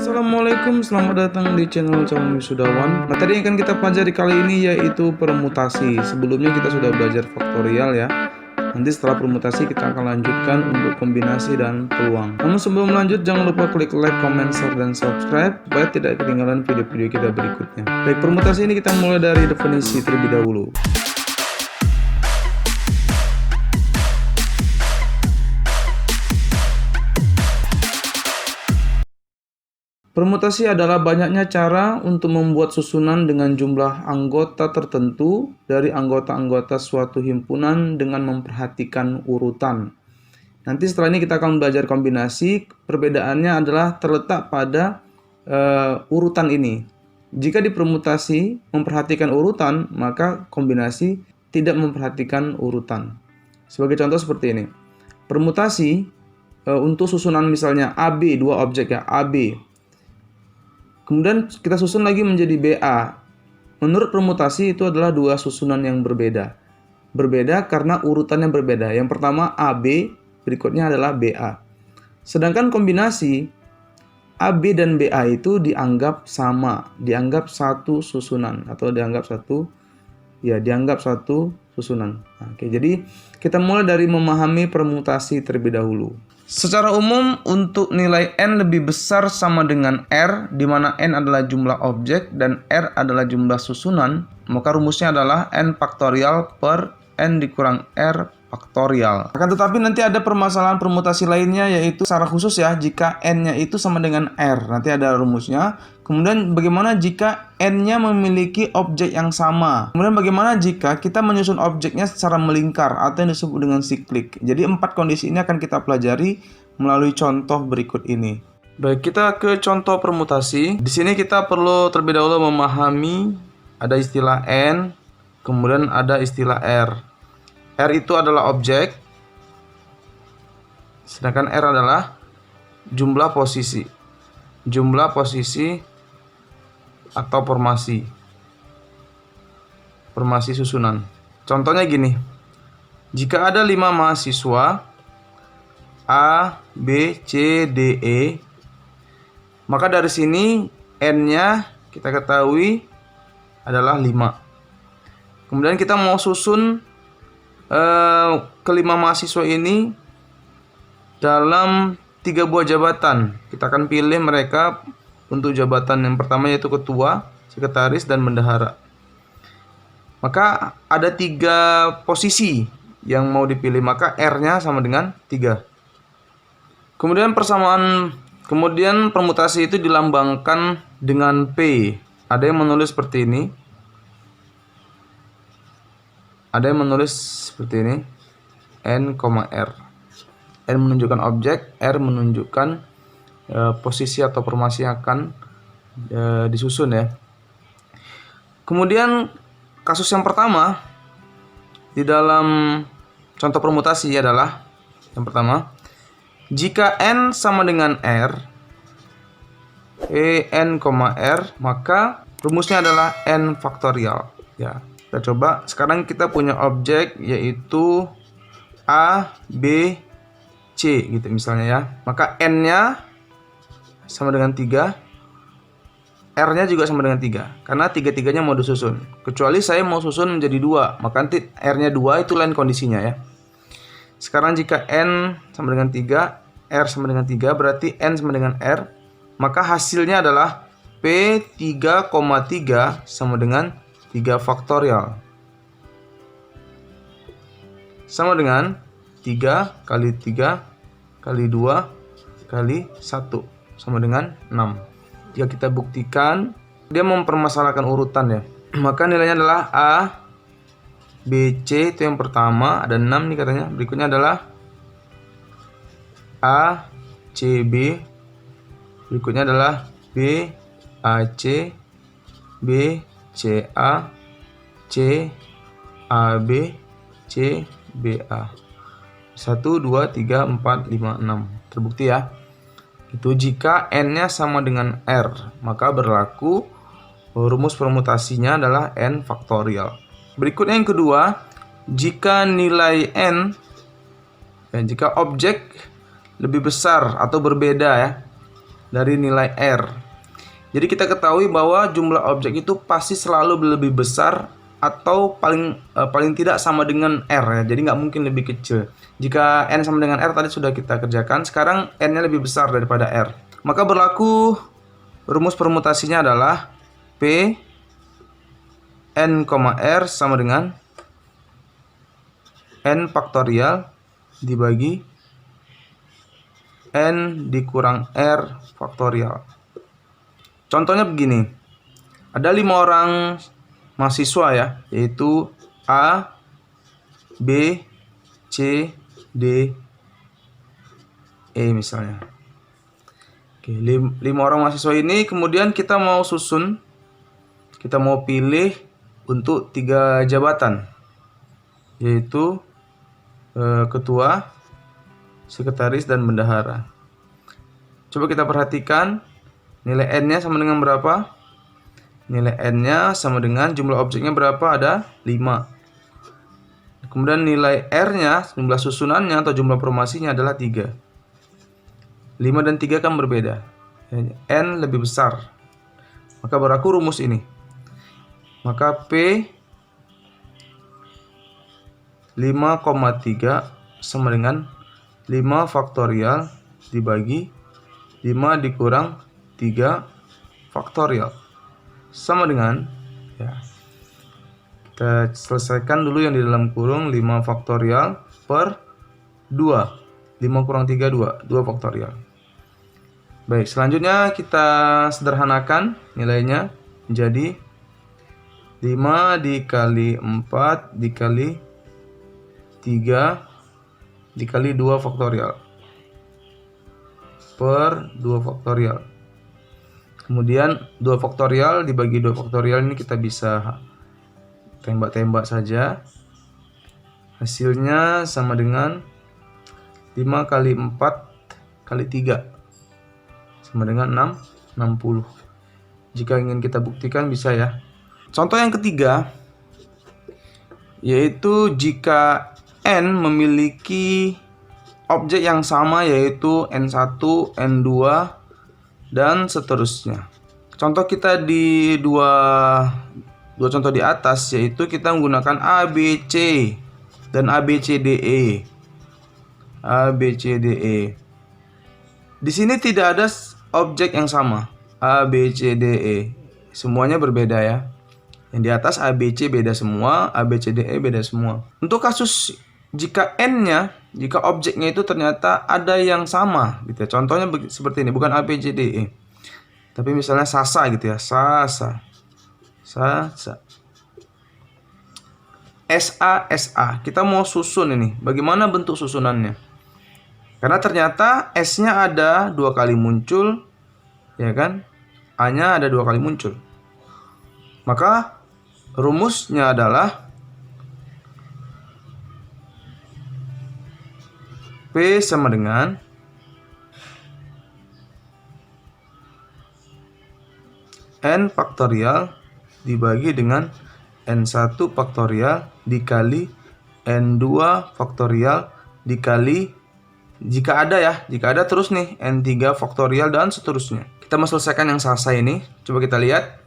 Assalamualaikum, selamat datang di channel Calon Wisudawan. Materi yang akan kita pelajari kali ini yaitu permutasi. Sebelumnya kita sudah belajar faktorial ya. Nanti setelah permutasi kita akan lanjutkan untuk kombinasi dan peluang. Namun sebelum lanjut jangan lupa klik like, comment, share, dan subscribe supaya tidak ketinggalan video-video kita berikutnya. Baik, permutasi ini kita mulai dari definisi terlebih dahulu. Permutasi adalah banyaknya cara untuk membuat susunan dengan jumlah anggota tertentu dari anggota-anggota suatu himpunan dengan memperhatikan urutan. Nanti setelah ini kita akan belajar kombinasi. Perbedaannya adalah terletak pada urutan ini. Jika di permutasi memperhatikan urutan, maka kombinasi tidak memperhatikan urutan. Sebagai contoh seperti ini. Permutasi untuk susunan misalnya AB, dua objek ya, AB. Kemudian kita susun lagi menjadi BA. Menurut permutasi itu adalah dua susunan yang berbeda. Berbeda karena urutannya berbeda. Yang pertama AB, berikutnya adalah BA. Sedangkan kombinasi AB dan BA itu dianggap sama, dianggap satu susunan atau dianggap satu susunan. Oke, jadi kita mulai dari memahami permutasi terlebih dahulu. Secara umum, untuk nilai N lebih besar sama dengan R, di mana N adalah jumlah objek dan R adalah jumlah susunan, maka rumusnya adalah N faktorial per N dikurang R faktorial. Akan tetapi nanti ada permasalahan permutasi lainnya, yaitu secara khusus ya, jika N-nya itu sama dengan R, nanti ada rumusnya. Kemudian bagaimana jika N-nya memiliki objek yang sama? Kemudian bagaimana jika kita menyusun objeknya secara melingkar atau yang disebut dengan siklik? Jadi 4 kondisi ini akan kita pelajari melalui contoh berikut ini. Baik, kita ke contoh permutasi. Di sini kita perlu terlebih dahulu memahami ada istilah N, kemudian ada istilah R. R itu adalah objek, sedangkan R adalah jumlah posisi. Jumlah posisi atau formasi susunan. Contohnya gini. Jika ada 5 mahasiswa A, B, C, D, E, maka dari sini N-nya kita ketahui adalah 5. Kemudian kita mau susun kelima mahasiswa ini dalam 3 buah jabatan. Kita akan pilih mereka untuk jabatan yang pertama, yaitu ketua, sekretaris, dan bendahara. Maka ada 3 posisi yang mau dipilih, maka R-nya sama dengan 3. Kemudian permutasi itu dilambangkan dengan P. Ada yang menulis seperti ini. Ada yang menulis seperti ini, N, R. N menunjukkan objek, R menunjukkan posisi atau formasi yang akan disusun ya. Kemudian kasus yang pertama di dalam contoh permutasi adalah yang pertama, jika N sama dengan R, N, R, maka rumusnya adalah N faktorial ya. Kita coba, sekarang kita punya objek yaitu A, B, C gitu misalnya ya. Maka N-nya sama dengan 3, R-nya juga sama dengan 3. Karena tiga-tiganya mau disusun. Kecuali saya mau susun menjadi 2, maka nanti R-nya 2 itu lain kondisinya ya. Sekarang jika N sama dengan 3, R sama dengan 3, berarti N sama dengan R. Maka hasilnya adalah P 3,3 sama dengan 3 faktorial. Sama dengan 3 kali 3 kali 2 kali 1 sama dengan 6. Jika kita buktikan, dia mempermasalahkan urutan ya. Maka nilainya adalah A, B, C itu yang pertama, ada 6 nih katanya. Berikutnya adalah A, C, B. Berikutnya adalah B, A, C, B, C, A, C, A, B, C, B, A. 1, 2, 3, 4, 5, 6. Terbukti ya. Itu jika N-nya sama dengan R, maka berlaku rumus permutasinya adalah N faktorial. Berikutnya yang kedua, jika nilai N, jika objek lebih besar atau berbeda ya, dari nilai R. Jadi kita ketahui bahwa jumlah objek itu pasti selalu lebih besar atau paling tidak sama dengan R ya. Jadi nggak mungkin lebih kecil. Jika N sama dengan R tadi sudah kita kerjakan, sekarang N-nya lebih besar daripada R. Maka berlaku rumus permutasinya adalah P N, R sama dengan N faktorial dibagi N dikurang R faktorial. Contohnya begini, ada 5 orang mahasiswa ya, yaitu A, B, C, D, E misalnya. Oke, 5 orang mahasiswa ini kemudian kita mau susun, kita mau pilih untuk 3 jabatan, yaitu ketua, sekretaris, dan bendahara. Coba kita perhatikan nilai N-nya sama dengan berapa? Nilai N-nya sama dengan jumlah objeknya berapa? Ada 5. Kemudian nilai R-nya, jumlah susunannya atau jumlah formasinya adalah 3. 5 dan 3 kan berbeda. N lebih besar. Maka berlaku rumus ini. Maka P 5,3 sama dengan 5 faktorial dibagi 5 dikurang 3 faktorial. Sama dengan, ya, kita selesaikan dulu yang di dalam kurung, 5 faktorial per 2. 5 kurang 3, 2 faktorial. Baik, selanjutnya kita sederhanakan nilainya menjadi 5 dikali 4 dikali 3 dikali 2 faktorial per 2 faktorial. Kemudian 2 faktorial dibagi 2 faktorial ini kita bisa tembak-tembak saja. Hasilnya sama dengan 5 kali 4 kali 3 sama dengan 60. Jika ingin kita buktikan bisa ya. Contoh yang ketiga, yaitu jika N memiliki objek yang sama, yaitu N1, N2, dan seterusnya. Contoh kita di dua contoh di atas, yaitu kita menggunakan A, B, C dan A, B, C, D, E. A, B, C, D, E. Di sini tidak ada objek yang sama. A, B, C, D, E. Semuanya berbeda ya. Yang di atas A, B, C beda semua, A, B, C, D, E beda semua. Untuk kasus jika N-nya, jika objeknya itu ternyata ada yang sama gitu ya. Contohnya seperti ini, bukan A, B, C, D, E. Tapi misalnya Sasa gitu ya, Sasa. SA. Kita mau susun ini. Bagaimana bentuk susunannya? Karena ternyata S-nya ada 2 kali muncul, ya kan? A-nya ada 2 kali muncul. Maka rumusnya adalah P sama dengan N faktorial dibagi dengan N1 faktorial dikali N2 faktorial dikali, jika ada terus nih N3 faktorial dan seterusnya. Kita mau selesaikan yang Sasa ini. Coba kita lihat.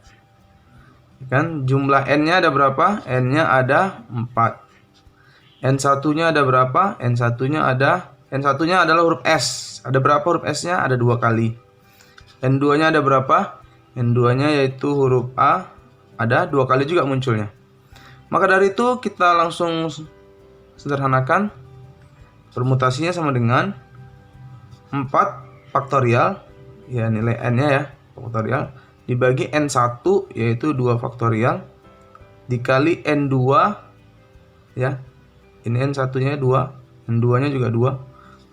Kan jumlah N-nya ada berapa? N-nya ada 4. N1-nya ada berapa? N1-nya adalah huruf S. Ada berapa huruf S-nya? Ada 2 kali. N2-nya ada berapa? N2-nya yaitu huruf A. Ada 2 kali juga munculnya. Maka dari itu kita langsung sederhanakan. Permutasinya sama dengan 4 faktorial. Ya, nilai N-nya ya, faktorial. Dibagi N1 yaitu 2 faktorial. Dikali N2 ya. Ini N1-nya 2. N2-nya juga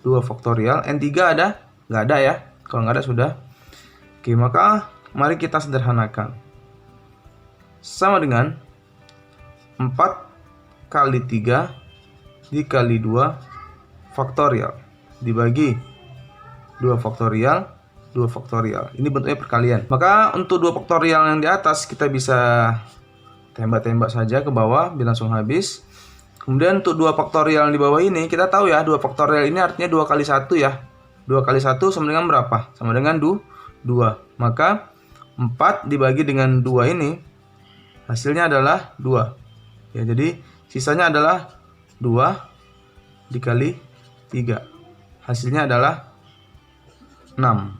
2 faktorial. N3 ada? Nggak ada ya. Kalau nggak ada sudah. Oke, maka mari kita sederhanakan. Sama dengan 4 kali 3 dikali 2 faktorial. Dibagi 2 faktorial, 2 faktorial. Ini bentuknya perkalian. Maka untuk 2 faktorial yang di atas kita bisa tembak-tembak saja ke bawah biar langsung habis. Kemudian untuk 2 faktorial yang di bawah ini, kita tahu ya 2 faktorial ini artinya 2 kali 1 ya. 2 kali 1 sama dengan berapa? Sama dengan 2 2. Maka 4 dibagi dengan 2 ini hasilnya adalah 2. Ya, jadi sisanya adalah 2 dikali 3. Hasilnya adalah 6.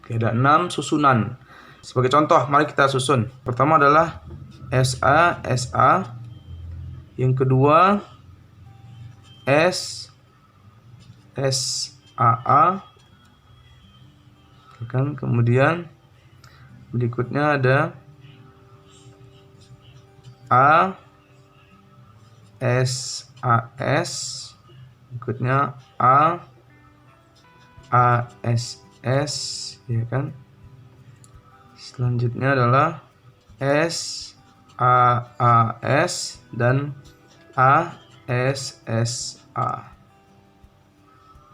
Oke, ada 6 susunan. Sebagai contoh, mari kita susun. Pertama adalah SA, SA. Yang kedua S, SAA. Kemudian berikutnya ada A, SAS. Berikutnya A, ASS, ya kan? Selanjutnya adalah S, AAS dan ASSA.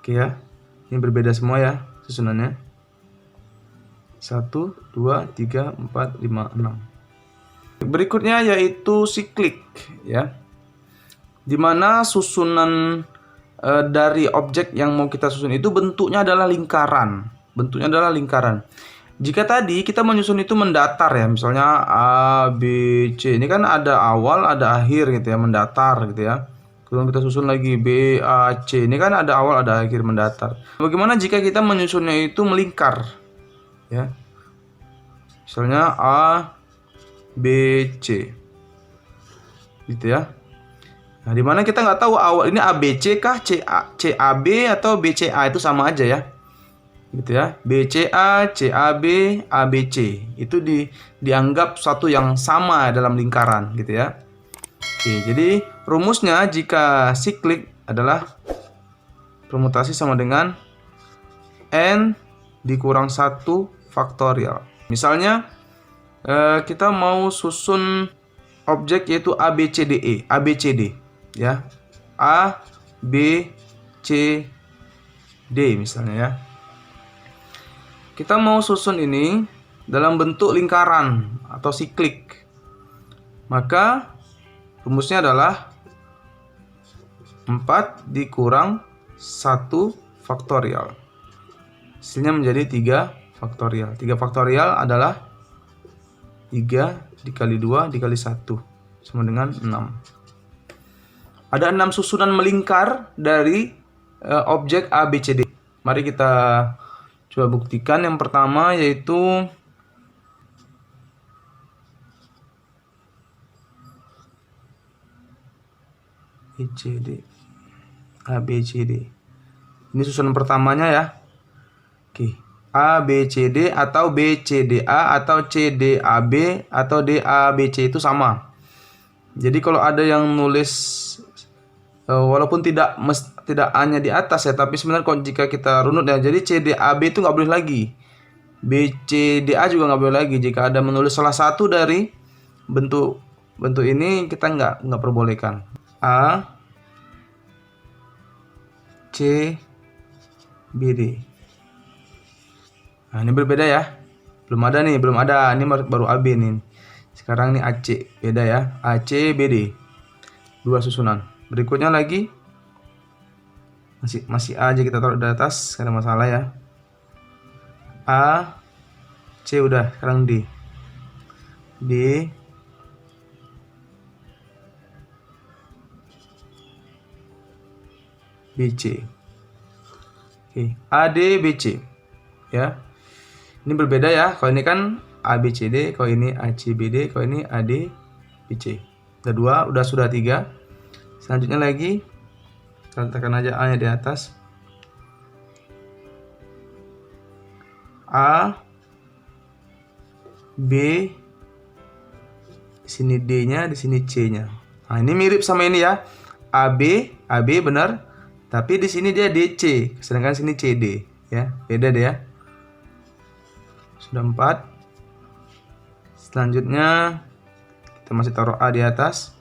Oke ya, ini berbeda semua ya susunannya. 1, 2, 3, 4, 5, 6. Berikutnya yaitu siklik ya. Dimana susunan dari objek yang mau kita susun itu bentuknya adalah lingkaran. Jika tadi kita menyusun itu mendatar ya, misalnya A, B, C. Ini kan ada awal, ada akhir gitu ya, mendatar gitu ya. Kemudian kita susun lagi B, A, C. Ini kan ada awal, ada akhir, mendatar. Bagaimana jika kita menyusunnya itu melingkar? Ya. Misalnya A, B, C. Gitu ya. Nah, dimana kita nggak tahu awal ini ABC kah, CAB atau BCA, itu sama aja ya. Gitu ya. BCA, CAB, ABC. Itu dianggap satu yang sama dalam lingkaran gitu ya. Oke, jadi rumusnya jika siklik adalah permutasi sama dengan N dikurang 1 faktorial. Misalnya kita mau susun objek yaitu ABCDE, ABCD ya. A, B, C, D misalnya ya. Kita mau susun ini dalam bentuk lingkaran atau siklik. Maka rumusnya adalah 4 dikurang 1 faktorial. Hasilnya menjadi 3 faktorial. 3 faktorial adalah 3 dikali 2 dikali 1 sama dengan 6. Ada 6 susunan melingkar dari objek ABCD. Mari kita coba buktikan. Yang pertama yaitu ABCD. Ini susunan pertamanya ya. Oke. ABCD atau BCDA atau CDAB atau DABC itu sama. Jadi kalau ada yang nulis walaupun tidak hanya di atas ya, tapi sebenarnya kalau jika kita runut ya, jadi CDAB itu nggak boleh lagi, BCDA juga nggak boleh lagi. Jika ada menulis salah satu dari bentuk ini, kita nggak perbolehkan. A, C, B, D. Nah, ini berbeda ya. Belum ada. Ini baru AB nih. Sekarang ini AC, beda ya. AC, BD. 2 susunan. Berikutnya lagi masih A aja, kita taruh di atas, gak ada masalah ya. A, C udah, sekarang D. D, BC. Oke, AD, BC. Ya. Ini berbeda ya. Kalau ini kan ABCD, kalau ini ACBD, kalau ini AD, BC. Sudah 3. Selanjutnya lagi kita letakkan aja A nya di atas. A, B, di sini D nya, di sini C nya. Nah, ini mirip sama ini ya. AB benar, tapi di sini dia DC, sedangkan sini CD ya. Beda deh ya. Sudah 4. Selanjutnya kita masih taruh A di atas.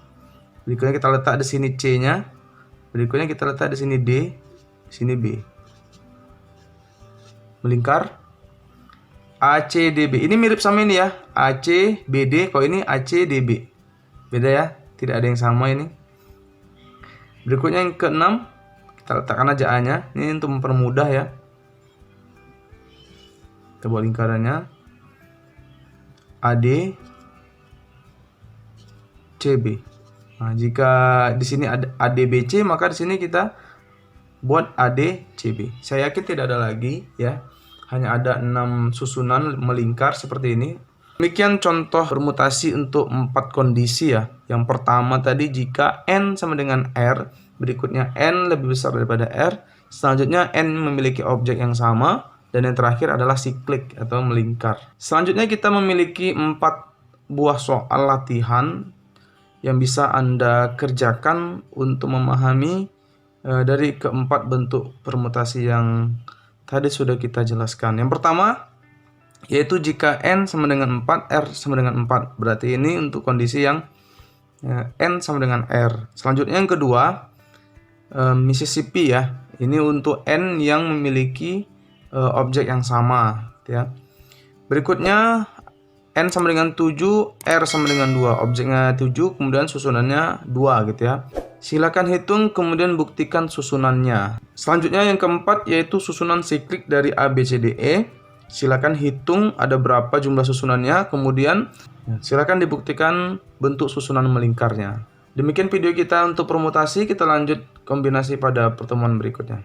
Berikutnya kita letak di sini C nya. Berikutnya kita letak di sini D, di sini B. Melingkar. ACDB. Ini mirip sama ini ya. ACBD, kalau ini ACDB. Beda ya, tidak ada yang sama ini. Berikutnya yang ke-6, kita letakkan aja A nya. Ini untuk mempermudah ya. Kita buat lingkarannya AD CB. Nah, jika di sini ada ADBC, maka di sini kita buat ADCB. Saya yakin tidak ada lagi ya. Hanya ada 6 susunan melingkar seperti ini. Demikian contoh permutasi untuk 4 kondisi ya. Yang pertama tadi jika N sama dengan R, berikutnya N lebih besar daripada R, selanjutnya N memiliki objek yang sama, dan yang terakhir adalah siklik atau melingkar. Selanjutnya kita memiliki 4 buah soal latihan yang bisa Anda kerjakan untuk memahami dari keempat bentuk permutasi yang tadi sudah kita jelaskan. Yang pertama yaitu jika N sama dengan 4, R sama dengan 4. Berarti ini untuk kondisi yang N sama dengan R. Selanjutnya yang kedua, Mississippi ya. Ini untuk N yang memiliki objek yang sama ya. Berikutnya N sama dengan 7, R sama dengan 2. Objeknya 7, kemudian susunannya 2 gitu ya. Silakan hitung kemudian buktikan susunannya. Selanjutnya yang keempat yaitu susunan siklik dari A, B, C, D, E. Silakan hitung ada berapa jumlah susunannya, kemudian silakan dibuktikan bentuk susunan melingkarnya. Demikian video kita untuk permutasi, kita lanjut kombinasi pada pertemuan berikutnya.